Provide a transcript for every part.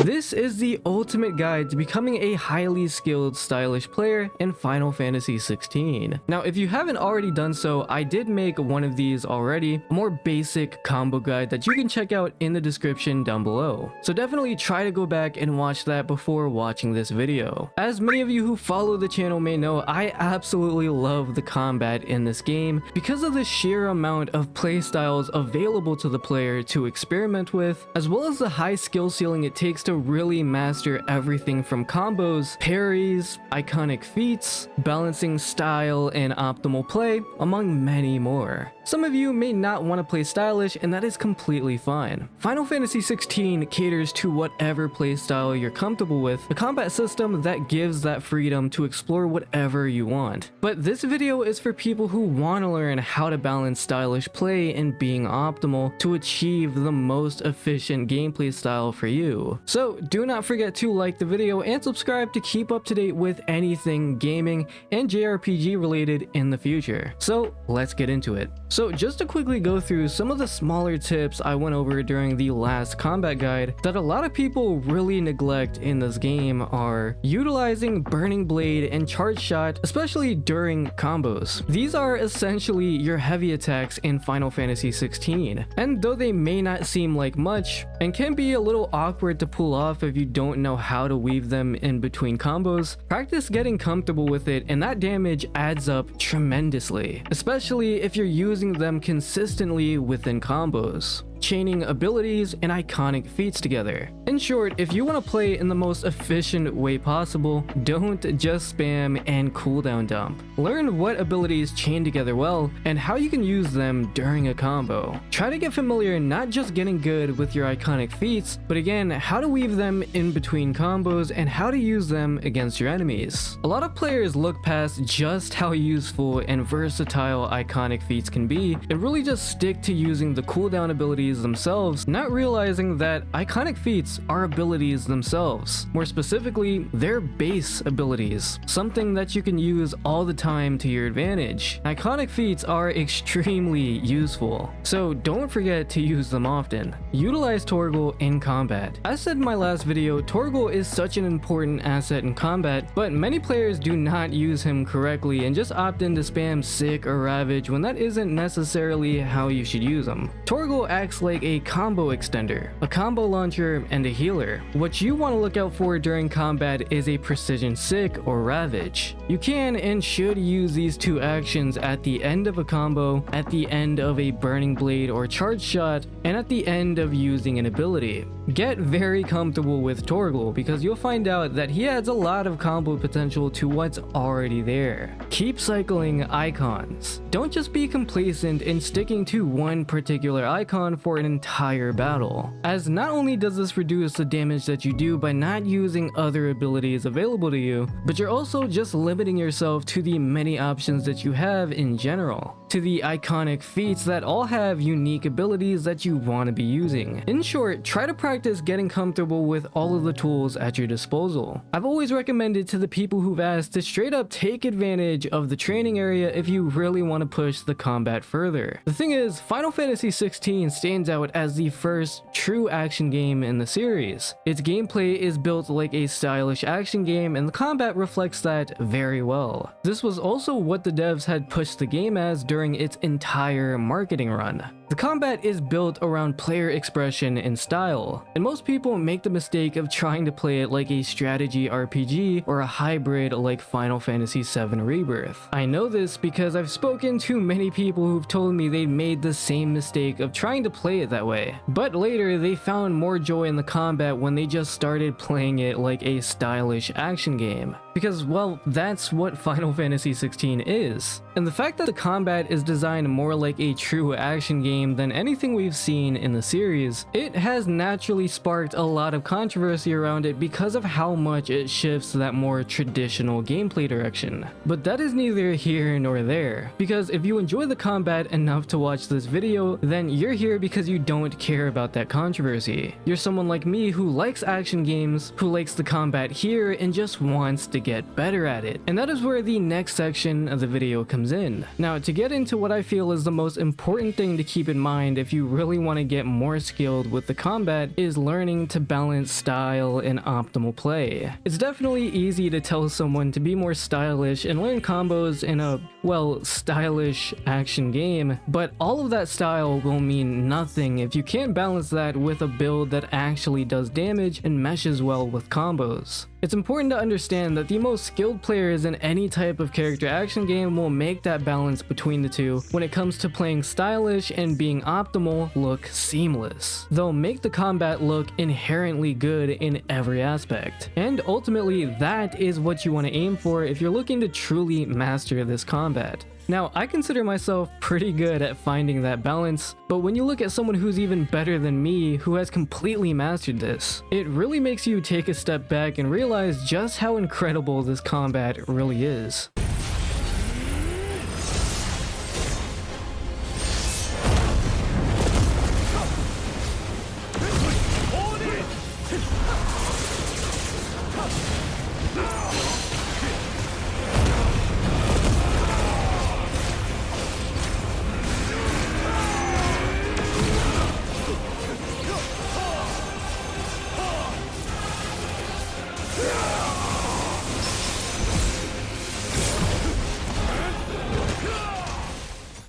This is the ultimate guide to becoming a highly skilled, stylish player in Final Fantasy 16. Now, if you haven't already done so, I did make one of these already, a more basic combo guide that you can check out in the description down below. So definitely try to go back and watch that before watching this video. As many of you who follow the channel may know, I absolutely love the combat in this game because of the sheer amount of playstyles available to the player to experiment with, as well as the high skill ceiling it takes to really master everything from combos, parries, iconic feats, balancing style and optimal play, among many more. Some of you may not want to play stylish, and that is completely fine. Final Fantasy 16 caters to whatever playstyle you're comfortable with, a combat system that gives that freedom to explore whatever you want. But this video is for people who want to learn how to balance stylish play and being optimal to achieve the most efficient gameplay style for you. So do not forget to like the video and subscribe to keep up to date with anything gaming and JRPG related in the future. So let's get into it. So just to quickly go through some of the smaller tips I went over during the last combat guide that a lot of people really neglect in this game are utilizing Burning Blade and Charge Shot, especially during combos. These are essentially your heavy attacks in Final Fantasy 16, and though they may not seem like much and can be a little awkward to pull off if you don't know how to weave them in between combos, practice getting comfortable with it and that damage adds up tremendously, especially if you're using them consistently within combos, chaining abilities and iconic feats together. In short, if you want to play in the most efficient way possible, don't just spam and cooldown dump. Learn what abilities chain together well and how you can use them during a combo. Try to get familiar not just getting good with your iconic feats, but again, how to weave them in between combos and how to use them against your enemies. A lot of players look past just how useful and versatile iconic feats can be and really just stick to using the cooldown abilities themselves, not realizing that iconic feats are abilities themselves. More specifically, they're base abilities, something that you can use all the time to your advantage. Iconic feats are extremely useful, so don't forget to use them often. Utilize Torgal in combat. As said in my last video, Torgal is such an important asset in combat, but many players do not use him correctly and just opt in to spam Sick or Ravage when that isn't necessarily how you should use them. Torgal acts like a combo extender, a combo launcher, and a healer. What you want to look out for during combat is a precision Sick or Ravage. You can and should use these two actions at the end of a combo, at the end of a Burning Blade or Charge Shot, and at the end of using an ability. Get very comfortable with Torgal because you'll find out that he adds a lot of combo potential to what's already there. Keep cycling icons. Don't just be complacent in sticking to one particular icon for an entire battle, as not only does this reduce the damage that you do by not using other abilities available to you, but you're also just limiting yourself to the many options that you have in general, to the iconic feats that all have unique abilities that you want to be using. In short, try to practice getting comfortable with all of the tools at your disposal. I've always recommended to the people who've asked to straight up take advantage of the training area if you really want to push the combat further. The thing is, Final Fantasy 16 stands out as the first true action game in the series. Its gameplay is built like a stylish action game and the combat reflects that very well. This was also what the devs had pushed the game as during its entire marketing run. The combat is built around player expression and style, and most people make the mistake of trying to play it like a strategy RPG or a hybrid like Final Fantasy VII Rebirth. I know this because I've spoken to many people who've told me they made the same mistake of trying to play it that way, but later they found more joy in the combat when they just started playing it like a stylish action game. Because, well, that's what Final Fantasy 16 is. And the fact that the combat is designed more like a true action game than anything we've seen in the series, it has naturally sparked a lot of controversy around it because of how much it shifts that more traditional gameplay direction. But that is neither here nor there, because if you enjoy the combat enough to watch this video, then you're here because you don't care about that controversy. You're someone like me who likes action games, who likes the combat here and just wants to get better at it. And that is where the next section of the video comes in. Now, to get into what I feel is the most important thing to keep in mind if you really want to get more skilled with the combat is learning to balance style and optimal play. It's definitely easy to tell someone to be more stylish and learn combos in a, well, stylish action game, but all of that style will mean nothing if you can't balance that with a build that actually does damage and meshes well with combos. It's important to understand that the most skilled players in any type of character action game will make that balance between the two when it comes to playing stylish and being optimal look seamless. They'll make the combat look inherently good in every aspect. And ultimately, that is what you want to aim for if you're looking to truly master this combat. Now, I consider myself pretty good at finding that balance, but when you look at someone who's even better than me who has completely mastered this, it really makes you take a step back and realize just how incredible this combat really is.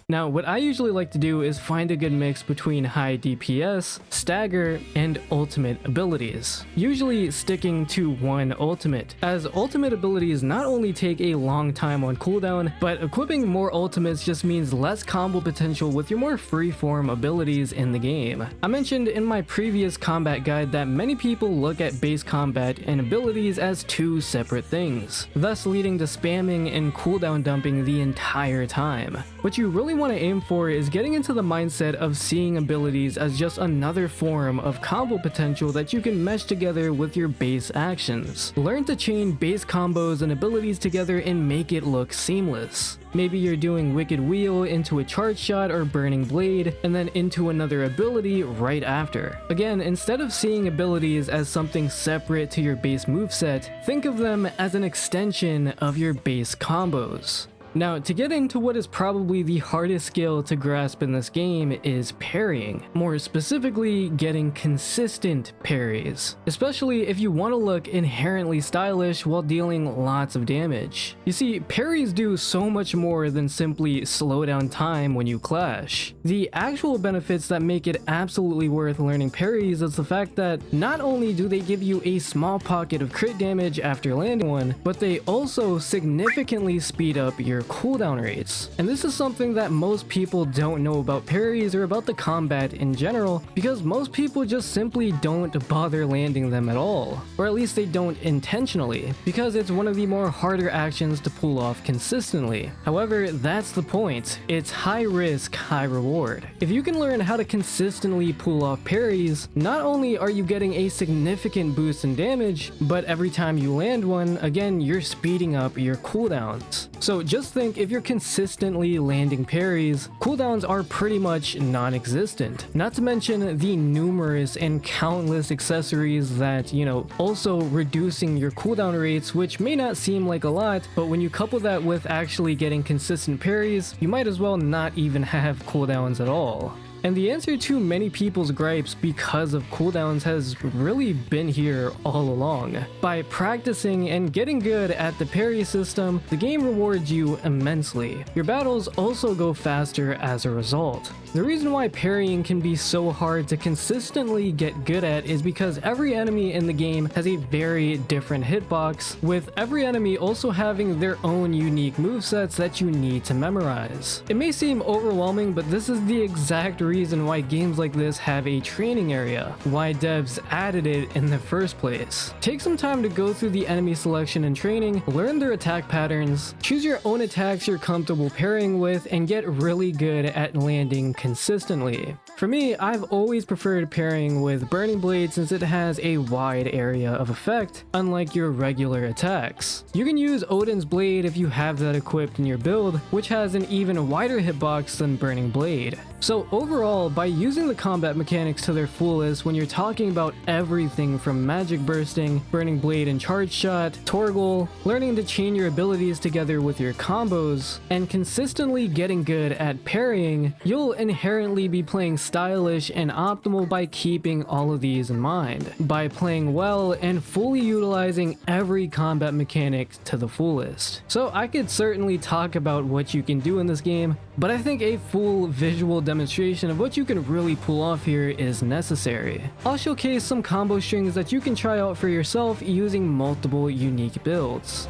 Now, what I usually like to do is find a good mix between high DPS, stagger, and ultimate abilities. Usually sticking to one ultimate, as ultimate abilities not only take a long time on cooldown, but equipping more ultimates just means less combo potential with your more freeform abilities in the game. I mentioned in my previous combat guide that many people look at base combat and abilities as two separate things, thus leading to spamming and cooldown dumping the entire time. What you really want to aim for is getting into the mindset of seeing abilities as just another form of combo potential that you can mesh together with your base actions. Learn to chain base combos and abilities together and make it look seamless. Maybe you're doing Wicked Wheel into a charge shot or Burning Blade, and then into another ability right after. Again, instead of seeing abilities as something separate to your base moveset, think of them as an extension of your base combos. Now, to get into what is probably the hardest skill to grasp in this game is parrying. More specifically, getting consistent parries, especially if you want to look inherently stylish while dealing lots of damage. You see, parries do so much more than simply slow down time when you clash. The actual benefits that make it absolutely worth learning parries is the fact that not only do they give you a small pocket of crit damage after landing one, but they also significantly speed up your cooldown rates. And this is something that most people don't know about parries or about the combat in general, because most people just simply don't bother landing them at all, or at least they don't intentionally, because it's one of the more harder actions to pull off consistently. However, that's the point. It's high risk, high reward. If you can learn how to consistently pull off parries, not only are you getting a significant boost in damage, but every time you land one, again, you're speeding up your cooldowns. So just think, if you're consistently landing parries, cooldowns are pretty much non-existent. Not to mention the numerous and countless accessories that, also reducing your cooldown rates, which may not seem like a lot, but when you couple that with actually getting consistent parries, you might as well not even have cooldowns at all. And the answer to many people's gripes because of cooldowns has really been here all along. By practicing and getting good at the parry system, the game rewards you immensely. Your battles also go faster as a result. The reason why parrying can be so hard to consistently get good at is because every enemy in the game has a very different hitbox, with every enemy also having their own unique movesets that you need to memorize. It may seem overwhelming, but this is the exact reason why games like this have a training area, why devs added it in the first place. Take some time to go through the enemy selection and training, learn their attack patterns, choose your own attacks you're comfortable parrying with, and get really good at landing consistently. For me, I've always preferred parrying with Burning Blade since it has a wide area of effect, unlike your regular attacks. You can use Odin's Blade if you have that equipped in your build, which has an even wider hitbox than Burning Blade. So overall, by using the combat mechanics to their fullest when you're talking about everything from magic bursting, Burning Blade and charge shot, Torgal, learning to chain your abilities together with your combos, and consistently getting good at parrying, you'll inherently be playing stylish and optimal by keeping all of these in mind, by playing well and fully utilizing every combat mechanic to the fullest. So I could certainly talk about what you can do in this game, but I think a full visual demonstration of what you can really pull off here is necessary. I'll showcase some combo strings that you can try out for yourself using multiple unique builds.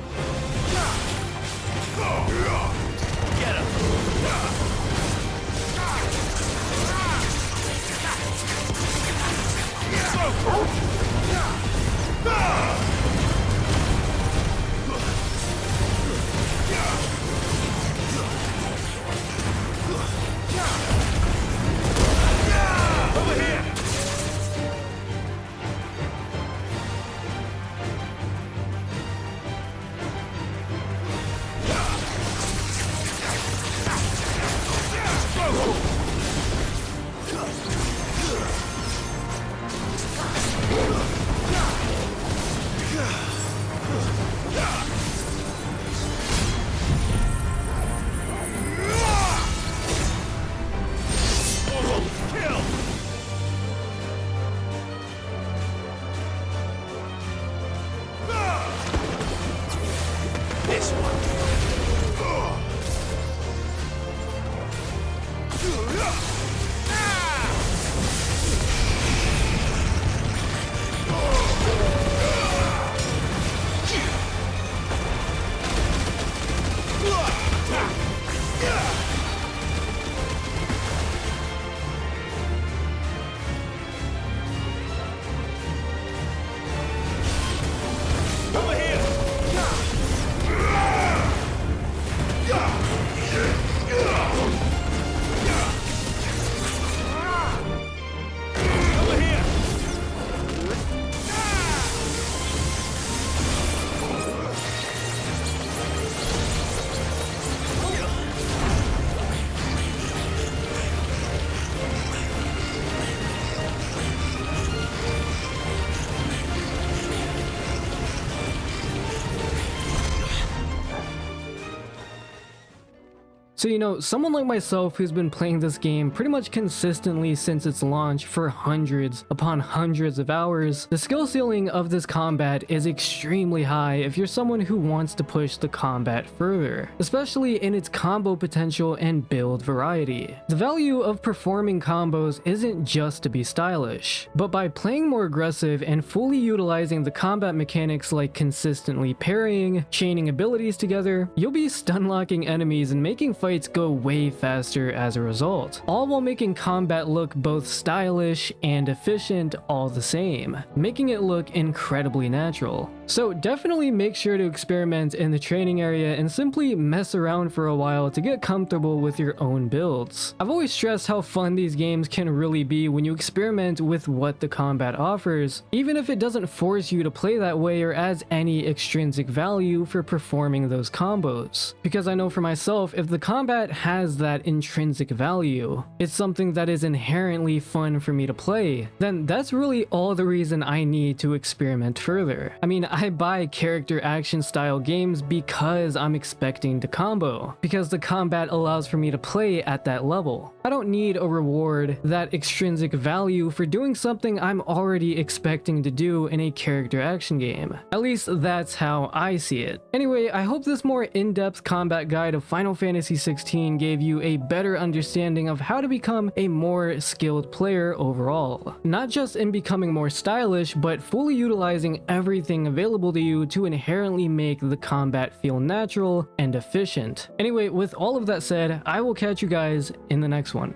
So someone like myself who's been playing this game pretty much consistently since its launch for hundreds upon hundreds of hours, the skill ceiling of this combat is extremely high if you're someone who wants to push the combat further, especially in its combo potential and build variety. The value of performing combos isn't just to be stylish, but by playing more aggressive and fully utilizing the combat mechanics like consistently parrying, chaining abilities together, you'll be stun locking enemies and making fights go way faster as a result, all while making combat look both stylish and efficient all the same, making it look incredibly natural. So definitely make sure to experiment in the training area and simply mess around for a while to get comfortable with your own builds. I've always stressed how fun these games can really be when you experiment with what the combat offers, even if it doesn't force you to play that way or adds any extrinsic value for performing those combos. Because I know for myself, if the combat has that intrinsic value, it's something that is inherently fun for me to play, then that's really all the reason I need to experiment further. I mean, I buy character action style games because I'm expecting to combo, because the combat allows for me to play at that level. I don't need a reward, that extrinsic value for doing something I'm already expecting to do in a character action game. At least that's how I see it. Anyway, I hope this more in-depth combat guide of Final Fantasy XVI gave you a better understanding of how to become a more skilled player overall. Not just in becoming more stylish, but fully utilizing everything available to you to inherently make the combat feel natural and efficient. Anyway, with all of that said, I will catch you guys in the next one.